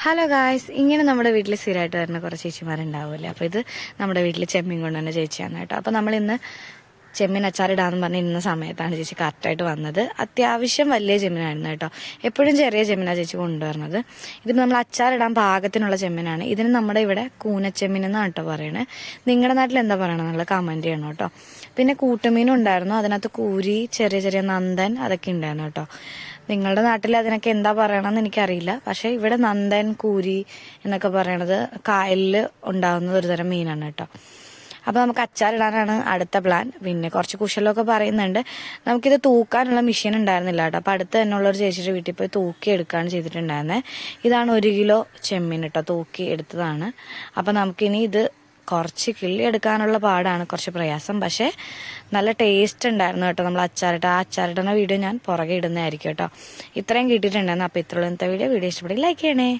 Hello guys, ഇങ്ങനെ നമ്മുടെ വീട്ടിൽ സ്ഥിരമായിട്ട് വരുന്ന കുറച്ച് ചേച്ചിമാരുണ്ടാവില്ലേ. അപ്പോൾ ഇത് നമ്മുടെ വീട്ടിൽ ചെമ്മീൻ കൊണ്ടുവന്ന ചേച്ചിയാണ് കേട്ടോ. അപ്പോൾ നമ്മളിന്ന് ചെമ്മീൻ അച്ചാറിടാന്ന് പറഞ്ഞ് ഇന്ന സമയത്താണ് ചേച്ചി കറക്റ്റായിട്ട് വന്നത്. അത്യാവശ്യം വലിയ ചെമ്മീനായിരുന്നു കേട്ടോ. എപ്പോഴും ചെറിയ ചെമ്മീനാണ് ചേച്ചി കൊണ്ടുവരുന്നത്. ഇതിപ്പോൾ നമ്മൾ അച്ചാറിടാൻ പാകത്തിനുള്ള ചെമ്മീനാണ്. ഇതിന് നമ്മുടെ ഇവിടെ കൂനച്ചെമ്മീൻ എന്നാണ് കേട്ടോ പറയണത്. നിങ്ങളുടെ നാട്ടിൽ എന്താ പറയണത് എന്നുള്ള കമൻറ്റ് ചെയ്യണം കേട്ടോ. പിന്നെ കൂട്ടുമീനും ഉണ്ടായിരുന്നു. അതിനകത്ത് കൂരി, ചെറിയ ചെറിയ നന്ദൻ അതൊക്കെ ഉണ്ടായിരുന്നു കേട്ടോ. നിങ്ങളുടെ നാട്ടിൽ അതിനൊക്കെ എന്താ പറയണമെന്ന് എനിക്കറിയില്ല. പക്ഷേ ഇവിടെ നന്ദൻ, കൂരി എന്നൊക്കെ പറയണത് കായലിൽ ഉണ്ടാകുന്നത് ഒരു തരം മീനാണ് കേട്ടോ. അപ്പോൾ നമുക്ക് അച്ചാറിടാനാണ് അടുത്ത പ്ലാൻ. പിന്നെ കുറച്ച് കുശലമൊക്കെ പറയുന്നുണ്ട്. നമുക്കിത് തൂക്കാനുള്ള മെഷീൻ ഉണ്ടായിരുന്നില്ല കേട്ടോ. അപ്പോൾ അടുത്ത് തന്നെയുള്ളൊരു ചേച്ചിയുടെ വീട്ടിൽ പോയി തൂക്കി എടുക്കുകയാണ് ചെയ്തിട്ടുണ്ടായിരുന്നത്. ഇതാണ് 1 കിലോ ചെമ്മീൻ കേട്ടോ, തൂക്കി എടുത്തതാണ്. അപ്പോൾ നമുക്കിനി ഇത് കുറച്ച് കിള്ളി എടുക്കാനുള്ള പാടാണ്, കുറച്ച് പ്രയാസം. പക്ഷേ നല്ല ടേസ്റ്റ് ഉണ്ടായിരുന്നു കേട്ടോ നമ്മൾ അച്ചാറിട്ട്. ആ അച്ചാറിടുന്ന വീഡിയോ ഞാൻ പുറകെ ഇടുന്നതായിരിക്കും കേട്ടോ. ഇത്രയും കിട്ടിയിട്ടുണ്ടായിരുന്നു. അപ്പോൾ ഇത്രയുള്ള ഇന്നത്തെ വീഡിയോ ഇഷ്ടപ്പെടും ലൈക്ക് ചെയ്യണേ.